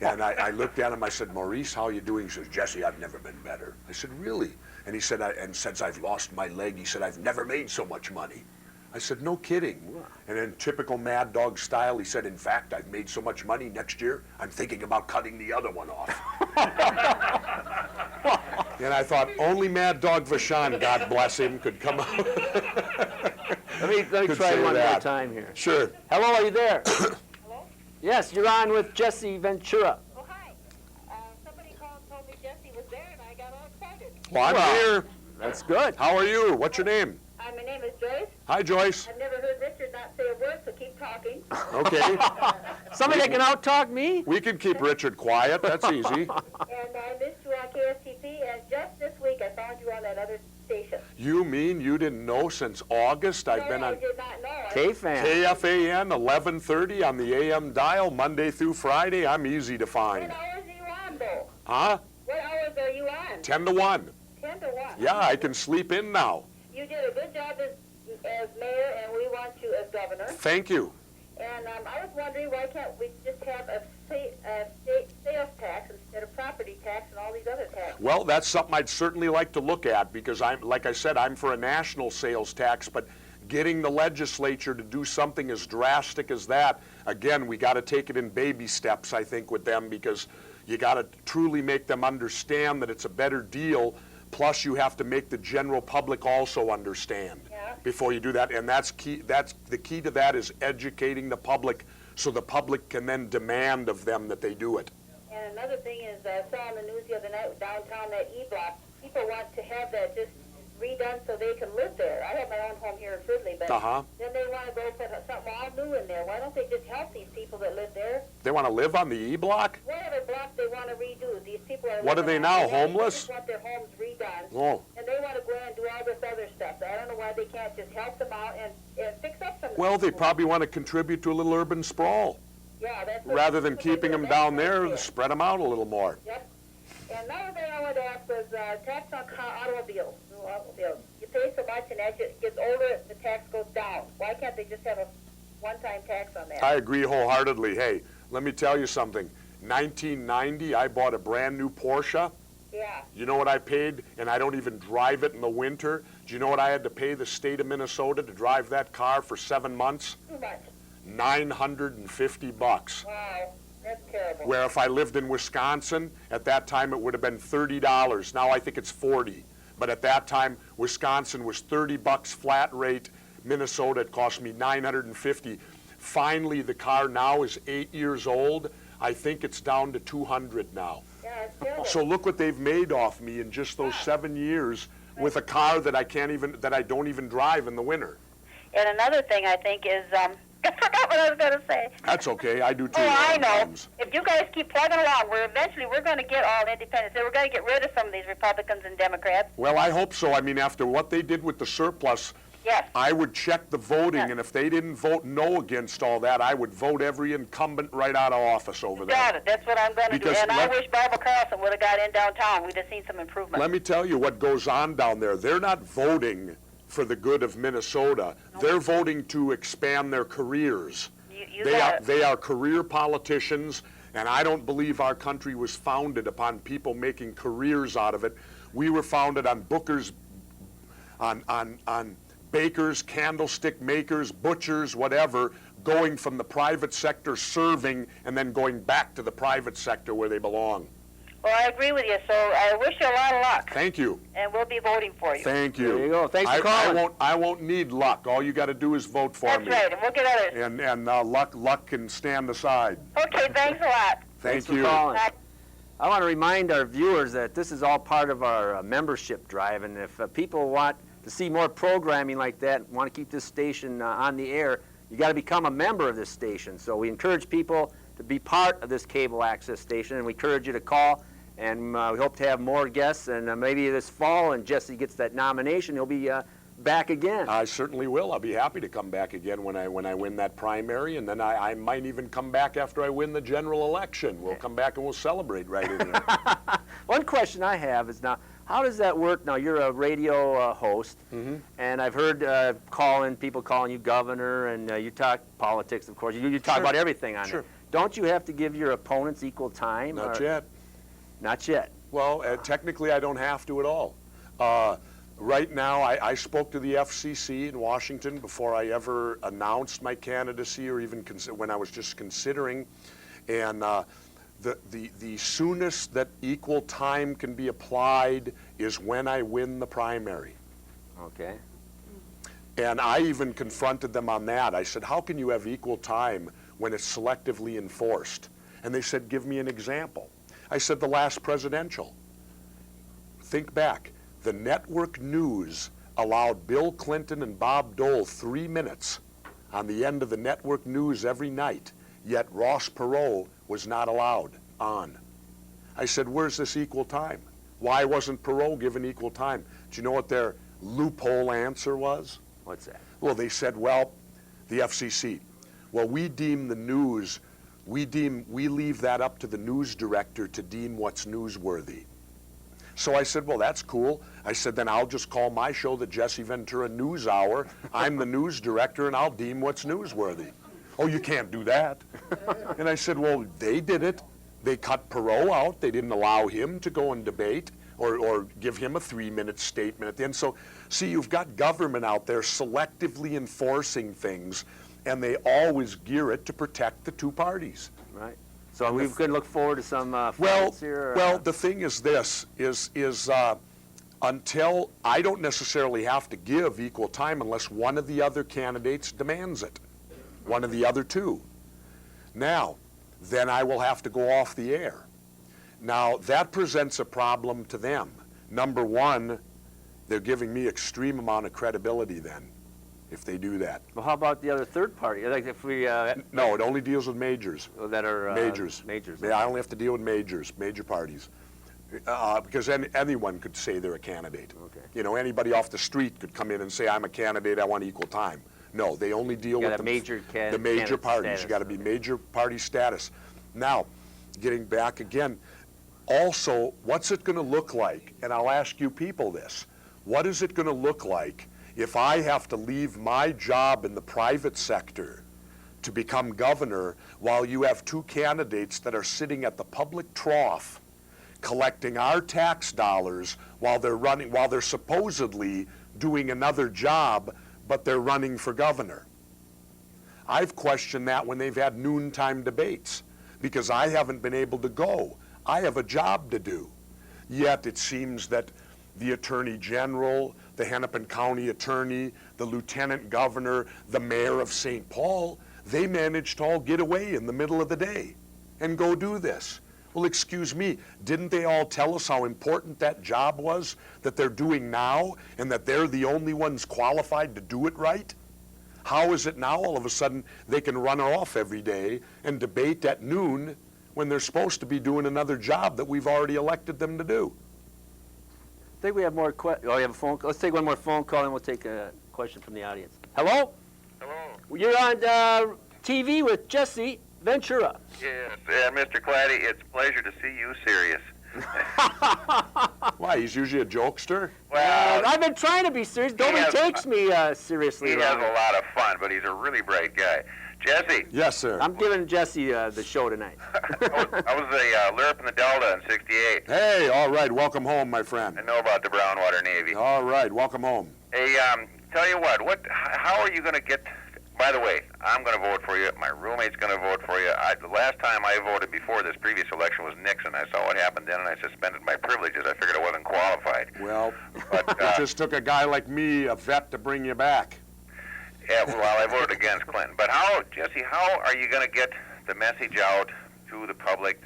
And I looked at him, I said, Maurice, how are you doing? He says, Jesse, I've never been better. I said, really? And he said, and since I've lost my leg, he said, I've never made so much money. I said, no kidding. And in typical Mad Dog style, he said, in fact, I've made so much money next year, I'm thinking about cutting the other one off. And I thought, only Mad Dog Vachon, God bless him, could come out. Let me Could try say one more that. time here. Sure. Hello, are you there? Hello? Yes, you're on with Jesse Ventura. Oh, hi. Somebody called and told me Jesse was there, and I got all excited. Well, I'm Well. here. That's good. How are you? What's your name? My name is Joyce. Hi, Joyce. I've never heard Richard not say a word, so keep talking. Okay. Somebody that can out-talk me? We can keep Richard quiet. That's easy. And I missed you on KSTP, and just this week I found you on that other station. You mean you didn't know since August? I've been I on did not know. K-fan. KFAN 1130 on the AM dial, Monday through Friday. I'm easy to What find. hours are you on, though? Huh? What hours are you on? 10 to 1. 10 to 1. Yeah, I can sleep in now. You did a good job as mayor, and we want you as governor. Thank you. And I was wondering, why can't we just have a state sales tax instead of property tax and all these other taxes? Well, that's something I'd certainly like to look at because like I said, I'm for a national sales tax, but getting the legislature to do something as drastic as that, again, we got to take it in baby steps, I think, with them because you got to truly make them understand that it's a better deal. Plus, you have to make the general public also understand before you do that. And that's key. That's the key to that is educating the public so the public can then demand of them that they do it. And another thing is, I saw on the news the other night downtown that E-block, people want to have that just redone so they can live there. I have my own home here in Fridley, but then they want to go put something all new in there. Why don't they just help these people that live there? They want to live on the E block? Whatever block they want to redo, these people are What are they living on now, it. They homeless? just want their homes redone. Oh. And they want to go in and do all this other stuff. I don't know why they can't just help them out and fix up some of Well, they people. probably want to contribute to a little urban sprawl. Yeah, that's what- Rather than that's what keeping they them do. down That's there, right there. spread them out a little more. Yep. And another thing I wanted to ask was tax on automobiles. You pay so much, and as it gets older, the tax goes down. Why can't they just have a one-time tax on that? I agree wholeheartedly. Hey, let me tell you something. 1990, I bought a brand new Porsche. Yeah. You know what I paid? And I don't even drive it in the winter. Do you know what I had to pay the state of Minnesota to drive that car for 7 months? Too much. $950. Wow. That's terrible. Where if I lived in Wisconsin, at that time it would have been $30. Now I think it's 40. But at that time, Wisconsin was $30 flat rate. Minnesota, it cost me $950. Finally, the car now is 8 years old. I think it's down to $200 now. Yeah, it's terrible. So look what they've made off me in just those 7 years with a car that I don't even drive in the winter. And another thing I think is, I forgot what I was going to say. That's okay, I do too. Oh, I know. sometimes. If you guys keep plugging along, we're going to get all independents. We're going to get rid of some of these Republicans and Democrats. Well, I hope so. I mean, after what they did with the surplus, Yes. I would check the voting, Yes. and if they didn't vote no against all that, I would vote every incumbent right out of office over there. Got it. That's what I'm going to do. Because And I let- wish Barbara Carlson would have got in downtown. We'd have seen some improvement. Let me tell you what goes on down there. They're not voting for the good of Minnesota. They're voting to expand their careers. You got it. They are career politicians, and I don't believe our country was founded upon people making careers out of it. We were founded on bookers, on bakers, candlestick makers, butchers, whatever, going from the private sector, serving, and then going back to the private sector where they belong. Well, I agree with you, so I wish you a lot of luck, Thank you. and we'll be voting for you. Thank you. There you go. Thanks for calling. I won't need luck. All you got to do is vote for That's me. right, and we'll get others. And luck can stand aside. Okay, thanks a lot. Thanks Thank for you. calling. Bye. I want to remind our viewers that this is all part of our membership drive, and if people want to see more programming like that, want to keep this station on the air, you got to become a member of this station. So we encourage people to be part of this cable access station, and we encourage you to call. And we hope to have more guests, and maybe this fall, and Jesse gets that nomination, he'll be back again. I certainly will. I'll be happy to come back again when I win that primary, and then I might even come back after I win the general election. We'll come back and we'll celebrate right in here. One question I have is now, how does that work? Now, you're a radio host, and I've heard people calling you governor, and you talk politics, of course. You talk about everything on it. Don't you have to give your opponents equal time? Not yet. Not yet. Well, technically, I don't have to at all. Right now, I spoke to the FCC in Washington before I ever announced my candidacy, or even when I was just considering. And the soonest that equal time can be applied is when I win the primary. Okay. And I even confronted them on that. I said, how can you have equal time when it's selectively enforced? And they said, give me an example. I said, the last presidential. Think back. The network news allowed Bill Clinton and Bob Dole 3 minutes on the end of the network news every night, yet Ross Perot was not allowed on. I said, where's this equal time? Why wasn't Perot given equal time? Do you know what their loophole answer was? What's that? Well, they said, well, the FCC, well, we deem the news, we leave that up to the news director to deem what's newsworthy. So I said, well, that's cool. I said, then I'll just call my show the Jesse Ventura News Hour. I'm the news director, and I'll deem what's newsworthy. Oh, you can't do that. And I said, well, they did it. They cut Perot out. They didn't allow him to go and debate or give him a 3-minute statement at the end. So, see, you've got government out there selectively enforcing things, and they always gear it to protect the two parties. Right. So we could look forward to some fights here? Well, the thing is this, until I don't necessarily have to give equal time unless one of the other candidates demands it, one of the other two. Now, then I will have to go off the air. Now, that presents a problem to them. Number one, they're giving me extreme amount of credibility then, if they do that. Well, how about the other third party? Like if we no, it only deals with majors. That are majors. Majors. Yeah, I only have to deal with major parties, because anyone could say they're a candidate. Okay. You know, anybody off the street could come in and say, I'm a candidate, I want equal time. No, they only deal with the major parties. You got to be major party status. Now, getting back again, also, what's it going to look like? And I'll ask you people this. What is it going to look like if I have to leave my job in the private sector to become governor while you have two candidates that are sitting at the public trough collecting our tax dollars while they're supposedly doing another job, but they're running for governor? I've questioned that when they've had noontime debates because I haven't been able to go. I have a job to do. Yet it seems that the Attorney General, the Hennepin County Attorney, the Lieutenant Governor, the Mayor of St. Paul, they managed to all get away in the middle of the day and go do this. Well, excuse me, didn't they all tell us how important that job was that they're doing now and that they're the only ones qualified to do it right? How is it now all of a sudden they can run off every day and debate at noon when they're supposed to be doing another job that we've already elected them to do? I think we have more questions. Oh, you have a phone call? Let's take one more phone call, and we'll take a question from the audience. Hello? Hello. You're on TV with Jesse Ventura. Yes, Mr. Klatte, it's a pleasure to see you serious. Why, he's usually a jokester? Well, I've been trying to be serious. Nobody takes me seriously. He has a lot of fun, but he's a really bright guy. Jesse. Yes, sir. I'm giving Jesse the show tonight. I was a Lurp in the Delta in '68. Hey, all right, welcome home, my friend. I know about the Brownwater Navy. All right, welcome home. Hey, tell you what, how are you going to get, by the way, I'm going to vote for you, my roommate's going to vote for you. The last time I voted before this previous election was Nixon. I saw what happened then, and I suspended my privileges. I figured I wasn't qualified. Well, but, it just took a guy like me, a vet, to bring you back. Yeah, well, I voted against Clinton. But Jesse, how are you going to get the message out to the public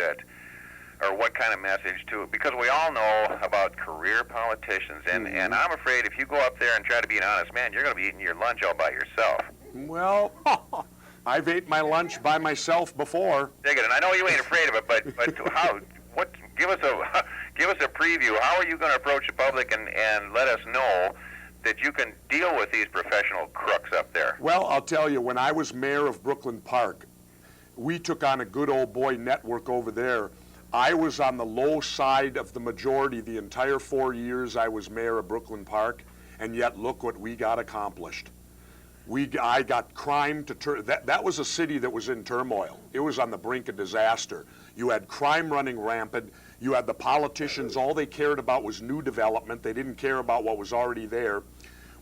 or what kind of message because we all know about career politicians, and I'm afraid if you go up there and try to be an honest man, you're going to be eating your lunch all by yourself. Well, I've ate my lunch by myself before. Dig it, and I know you ain't afraid of it, but how? Give us a preview. How are you going to approach the public and let us know that you can deal with these professional crooks up there? Well, I'll tell you, when I was mayor of Brooklyn Park, we took on a good old boy network over there. I was on the low side of the majority the entire 4 years I was mayor of Brooklyn Park, and yet look what we got accomplished. I got crime to that was a city that was in turmoil. It was on the brink of disaster. You had crime running rampant. You had the politicians, all they cared about was new development. They didn't care about what was already there.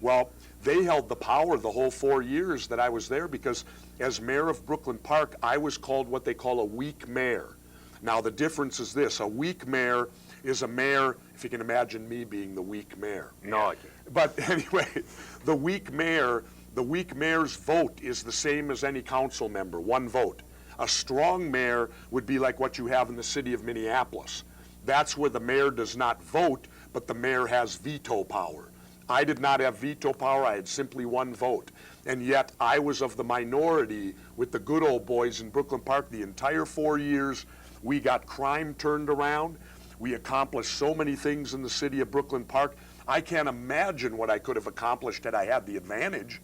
Well, they held the power the whole 4 years that I was there because as mayor of Brooklyn Park, I was called what they call a weak mayor. Now, the difference is this. A weak mayor is a mayor, if you can imagine me being the weak mayor. No, I can't. But anyway, the weak mayor's vote is the same as any council member, one vote. A strong mayor would be like what you have in the city of Minneapolis. That's where the mayor does not vote, but the mayor has veto power. I did not have veto power, I had simply one vote. And yet I was of the minority with the good old boys in Brooklyn Park the entire 4 years. We got crime turned around. We accomplished so many things in the city of Brooklyn Park. I can't imagine what I could have accomplished had I had the advantage.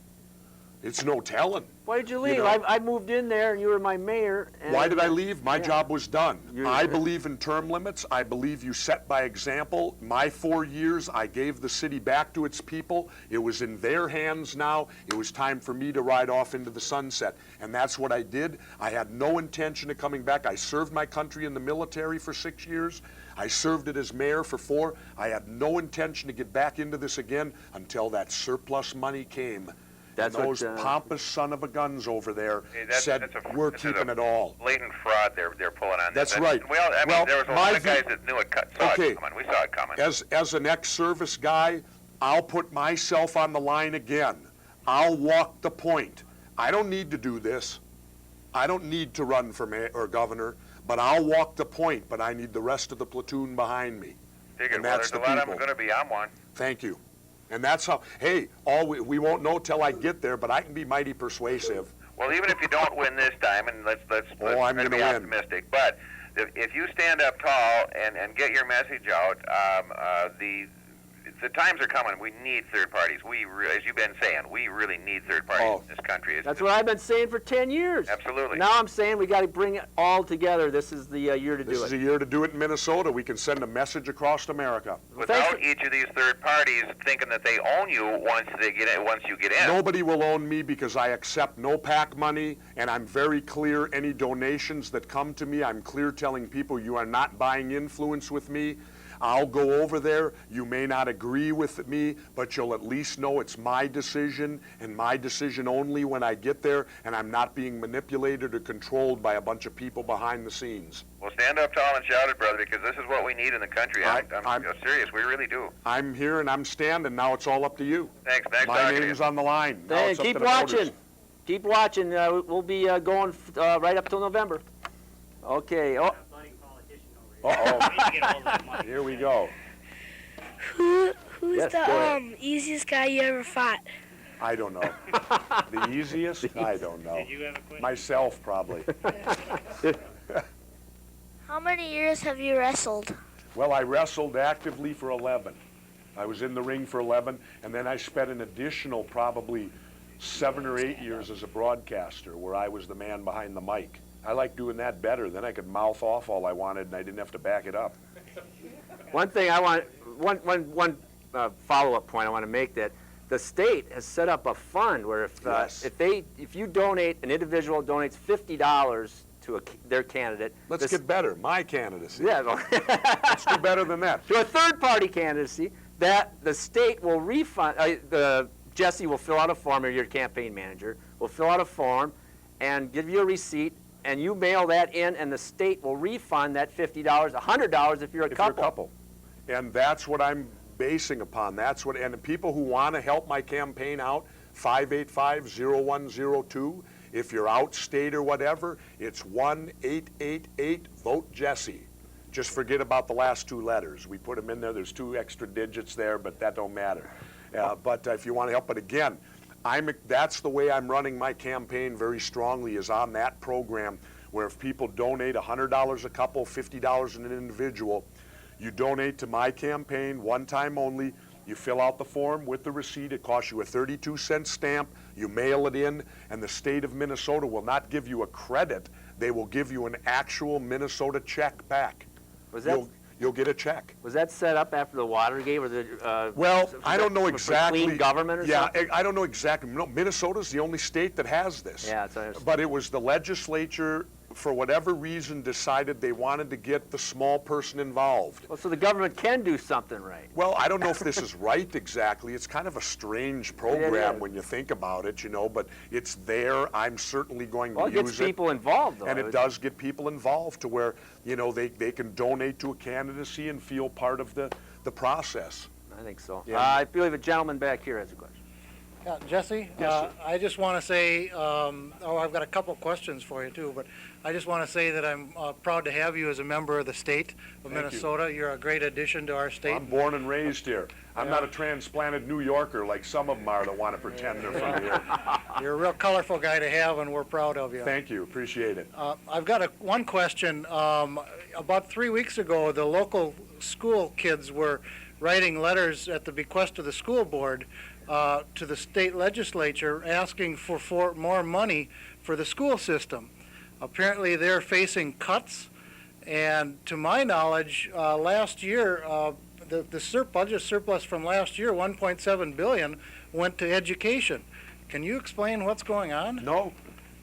It's no telling. Why did you leave? know. I moved in there and you were my mayor. And Why did I leave? My job was done. I You're- believe in term limits. I believe you set by example. My 4 years, I gave the city back to its people. It was in their hands now. It was time for me to ride off into the sunset. And that's what I did. I had no intention of coming back. I served my country in the military for 6 years. I served it as mayor for 4. I had no intention to get back into this again until that surplus money came. That's and what, those pompous son of a guns over there Hey, said, we're keeping it all. Blatant fraud they're pulling on. That's this. right. Well, I mean, Well, there was a my lot of guys view- that knew it, saw Okay. it coming. We saw it coming. As an ex-service guy, I'll put myself on the line again. I'll walk the point. I don't need to do this. I don't need to run for mayor or governor, but I'll walk the point, but I need the rest of the platoon behind me. Figured, and well, that's there's the a lot of them people. going to be. I'm one. Thank you. And that's how, hey, we won't know till I get there, but I can be mighty persuasive. Well, even if you don't win this time, and let's Oh, I'm try to be gonna win. optimistic, but if you stand up tall and get your message out, the times are coming. We need third parties. As you've been saying, we really need third parties in this country. That's what I've been saying for 10 years. Absolutely. Now I'm saying we got to bring it all together. This is the year to This do is it. a year to do it in Minnesota. We can send a message across America. Without each of these third parties thinking that they own you once you get in. Nobody will own me because I accept no PAC money, and I'm very clear. Any donations that come to me, I'm clear telling people you are not buying influence with me. I'll go over there. You may not agree with me, but you'll at least know it's my decision and my decision only when I get there, and I'm not being manipulated or controlled by a bunch of people behind the scenes. Well, stand up tall and shout it, brother, because this is what we need in the country. I'm serious. We really do. I'm here and I'm standing. Now it's all up to you. Thanks. Nice My talking to name's you. on the line. Now Hey, it's up keep to the voters. watching. Keep watching. We'll be going right up till November. Okay. Oh, Budding politician over here. Uh-oh. We need to get all that money. Here we go. Who's Yes, go ahead. easiest guy you ever fought? I don't know. The easiest? I don't know. Did you have a question? Myself, probably. How many years have you wrestled? Well, I wrestled actively for 11. I was in the ring for 11, and then I spent an additional probably 7 or 8 years as a broadcaster where I was the man behind the mic. I like doing that better. Then I could mouth off all I wanted, and I didn't have to back it up. one thing I want, one follow-up point I want to make, that the state has set up a fund where Yes. if you donate, an individual donates $50 to their candidate. Let's get better. My candidacy. Yeah. Let's do better than that. To a third-party candidacy, that the state will refund. Jesse will fill out a form, or your campaign manager will fill out a form and give you a receipt, and you mail that in, and the state will refund that $50, $100 if you're a If couple. you're a couple. And that's what I'm basing upon. That's what, and the people who want to help my campaign out, 585-0102. If you're out state or whatever, it's 1-888-VOTE-JESSE. Just forget about the last 2 letters. We put them in there. There's 2 extra digits there, but that don't matter. But if you want to help, but again, that's the way I'm running my campaign very strongly, is on that program where if people donate $100 a couple, $50 an individual, you donate to my campaign one time only. You fill out the form with the receipt. It costs you a 32-cent stamp. You mail it in, and the state of Minnesota will not give you a credit. They will give you an actual Minnesota check back. Was that, You'll get a check. was that set up after the Watergate? Was it, Well, was I don't know for exactly. clean government or yeah, something? I don't know exactly. No, Minnesota's the only state that has this. Yeah, that's what I understand. But it was the legislature, for whatever reason, decided they wanted to get the small person involved. Well, so the government can do something right. Well, I don't know if this is right exactly. It's kind of a strange program is. when you think about it, you know, but it's there. I'm certainly going Well, to it use gets people involved, though. And it does get people involved to where, you know, they can donate to a candidacy and feel part of the process. I think so. Yeah. I believe a gentleman back here has a question. Yeah, Jesse, Yes, sir. I just want to say, I've got a couple questions for you too, but I just want to say that I'm proud to have you as a member of the state of Thank you. Minnesota. You're a great addition to our state. I'm born and raised here. I'm Yeah. not a transplanted New Yorker like some of them are that want to pretend they're from here. You're a real colorful guy to have, and we're proud of you. Thank you, appreciate it. I've got one question. About 3 weeks ago, the local school kids were writing letters at the bequest of the school board to the state legislature asking for more money for the school system. Apparently, they're facing cuts, and to my knowledge, last year, the budget surplus from last year, 1.7 billion, went to education. Can you explain what's going on? No,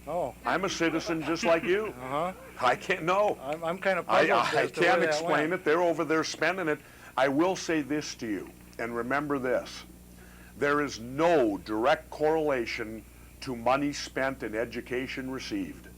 Oh, I'm a citizen just like you. uh-huh. I can't know. I'm kind of puzzled I as to where can't that explain went. it. They're over there spending it. I will say this to you, and remember this. There is no direct correlation to money spent and education received.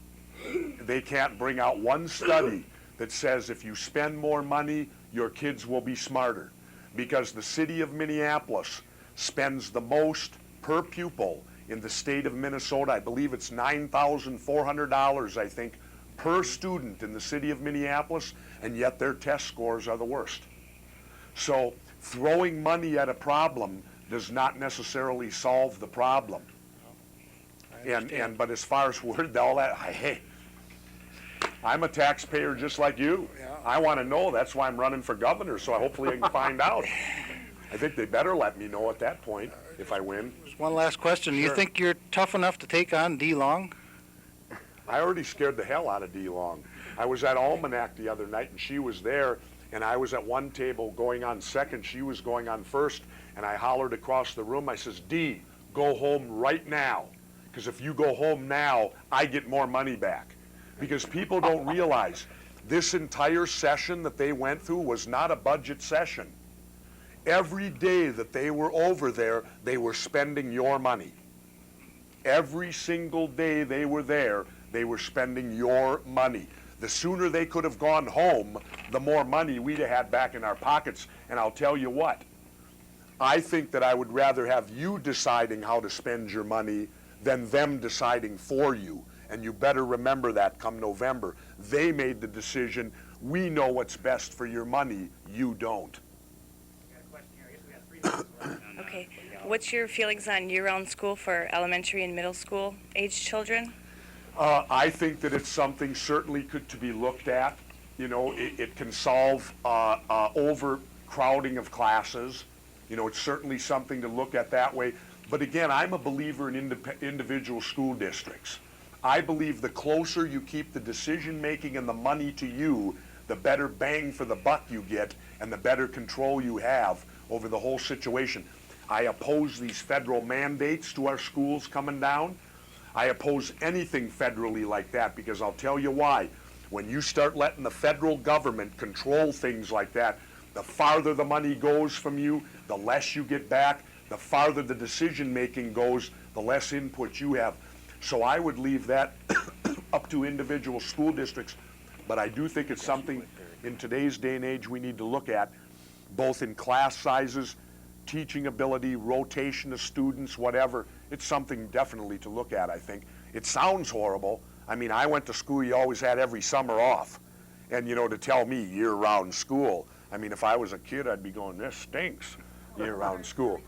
They can't bring out one study that says if you spend more money, your kids will be smarter. Because the city of Minneapolis spends the most per pupil in the state of Minnesota. I believe it's $9,400, I think, per student in the city of Minneapolis, and yet their test scores are the worst. So throwing money at a problem does not necessarily solve the problem. But as far as word, all that, hey, I'm a taxpayer just like you. Yeah. I want to know. That's why I'm running for governor, so hopefully I can find out. I think they better let me know at that point if I win. Just one last question. Do you Sure. think you're tough enough to take on D. Long? I already scared the hell out of Dee Long. I was at Almanac the other night, and she was there, and I was at one table going on second. She was going on first, and I hollered across the room. I says, Dee, go home right now, because if you go home now, I get more money back. Because people don't realize this entire session that they went through was not a budget session. Every day that they were over there, they were spending your money. Every single day they were there, they were spending your money. The sooner they could have gone home, the more money we'd have had back in our pockets. And I'll tell you what, I think that I would rather have you deciding how to spend your money than them deciding for you. And you better remember that come November. They made the decision. We know what's best for your money. You don't. Okay. What's your feelings on year-round school for elementary and middle school age children? I think that it's something certainly to be looked at. You know, it can solve overcrowding of classes. You know, it's certainly something to look at that way. But again, I'm a believer in individual school districts. I believe the closer you keep the decision-making and the money to you, the better bang for the buck you get and the better control you have over the whole situation. I oppose these federal mandates to our schools coming down. I oppose anything federally like that because I'll tell you why. When you start letting the federal government control things like that, the farther the money goes from you, the less you get back. The farther the decision-making goes, the less input you have. So I would leave that up to individual school districts. But I do think it's something in today's day and age we need to look at, both in class sizes, teaching ability, rotation of students, whatever. It's something definitely to look at, I think. It sounds horrible. I mean, I went to school, you always had every summer off. And, you know, to tell me year-round school, I mean, if I was a kid, I'd be going, this stinks, year-round school.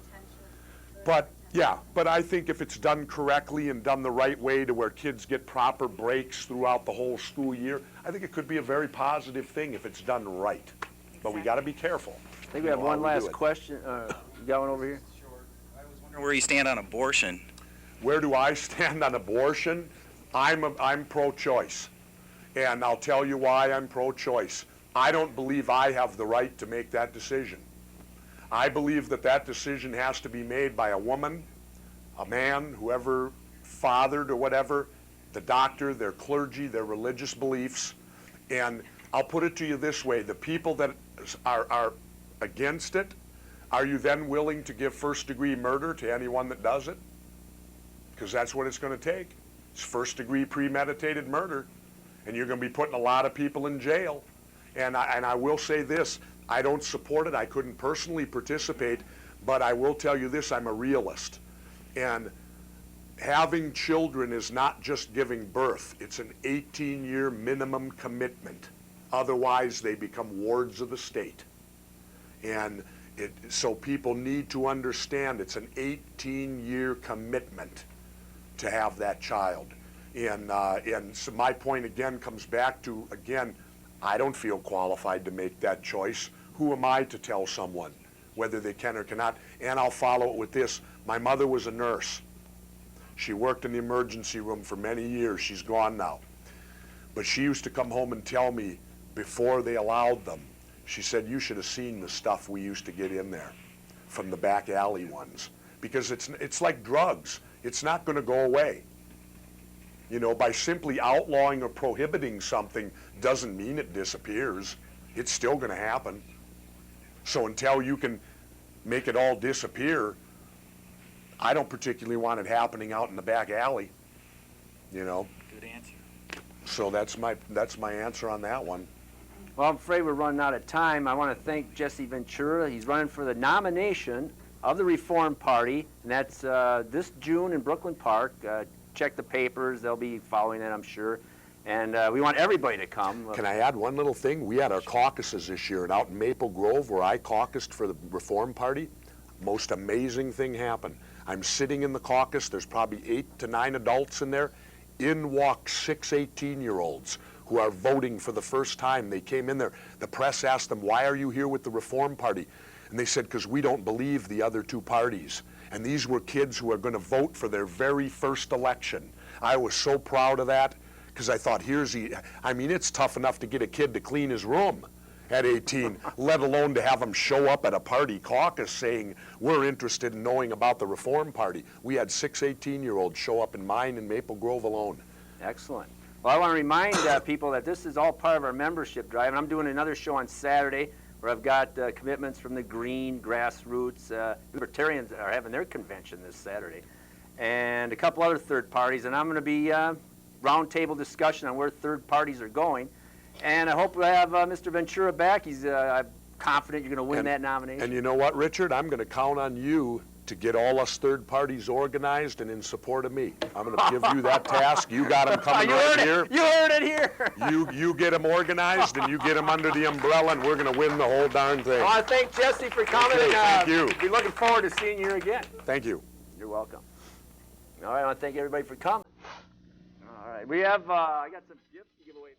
But, yeah, but I think if it's done correctly and done the right way to where kids get proper breaks throughout the whole school year, I think it could be a very positive thing if it's done right. But we got to be careful. I think we have one last question. You got one over here? Where you stand on abortion. Where do I stand on abortion? I'm pro-choice. And I'll tell you why I'm pro-choice. I don't believe I have the right to make that decision. I believe that that decision has to be made by a woman, a man, whoever fathered or whatever, the doctor, their clergy, their religious beliefs. And I'll put it to you this way, the people that are against it, are you then willing to give first-degree murder to anyone that does it? Because that's what it's going to take. It's first-degree premeditated murder, and you're going to be putting a lot of people in jail. And I will say this, I don't support it. I couldn't personally participate, but I will tell you this, I'm a realist. And having children is not just giving birth. It's an 18-year minimum commitment. Otherwise, they become wards of the state. And so people need to understand it's an 18-year commitment to have that child. And so my point again comes back to, again, I don't feel qualified to make that choice. Who am I to tell someone whether they can or cannot? And I'll follow it with this. My mother was a nurse. She worked in the emergency room for many years. She's gone now. But she used to come home and tell me before they allowed them, she said, you should have seen the stuff we used to get in there from the back alley ones. Because it's like drugs. It's not going to go away. You know, by simply outlawing or prohibiting something doesn't mean it disappears. It's still going to happen. So until you can make it all disappear, I don't particularly want it happening out in the back alley, you know. Good answer. So that's my answer on that one. Well, I'm afraid we're running out of time. I want to thank Jesse Ventura. He's running for the nomination of the Reform Party, and that's this June in Brooklyn Park. Check the papers. They'll be following it, I'm sure. And we want everybody to come. Can I add one little thing? We had our caucuses this year, and out in Maple Grove, where I caucused for the Reform Party, most amazing thing happened. I'm sitting in the caucus. There's probably 8 to 9 adults in there. In walk 6 18-year-olds who are voting for the first time. They came in there. The press asked them, why are you here with the Reform Party? And they said, because we don't believe the other two parties. And these were kids who are going to vote for their very first election. I was so proud of that, because I thought, I mean, it's tough enough to get a kid to clean his room at 18, let alone to have them show up at a party caucus saying, we're interested in knowing about the Reform Party. We had 6 18-year-olds show up in mine in Maple Grove alone. Excellent. Well, I want to remind people that this is all part of our membership drive, and I'm doing another show on Saturday where I've got commitments from the Green, Grassroots. Libertarians are having their convention this Saturday, and a couple other third parties, and I'm going to be roundtable discussion on where third parties are going. And I hope we have Mr. Ventura back. I'm confident you're going to win that nomination. And you know what, Richard? I'm going to count on you to get all us third parties organized and in support of me. I'm going to give you that task. You got them coming right here. You heard it here. You get them organized and you get them under the umbrella, and we're going to win the whole darn thing. I want to thank Jesse for coming. Okay, thank you. We're looking forward to seeing you again. Thank you. You're welcome. All right, I want to thank everybody for coming. All right, we have, I got some gifts to give away.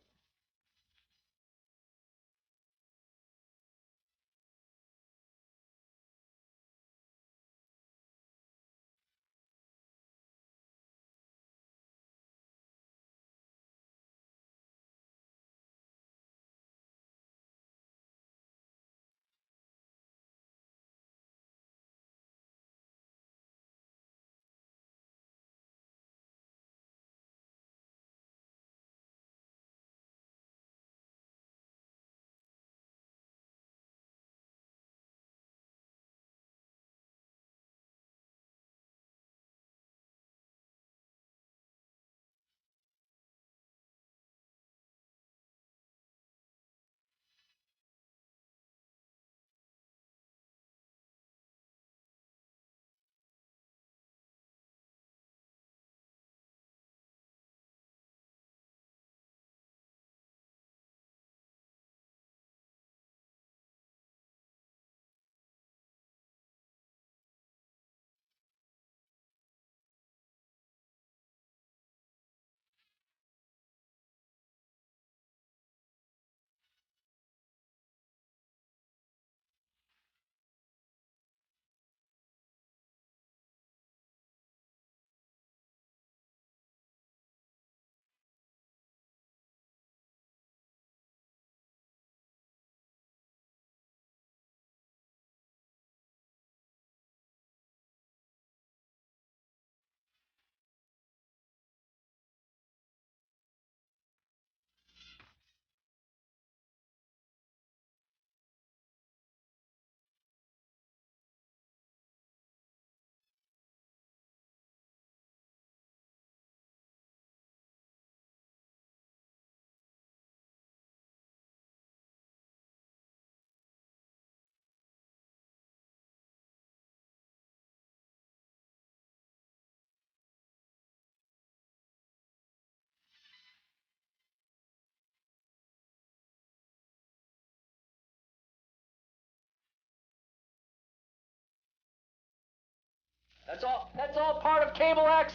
That's all part of cable access.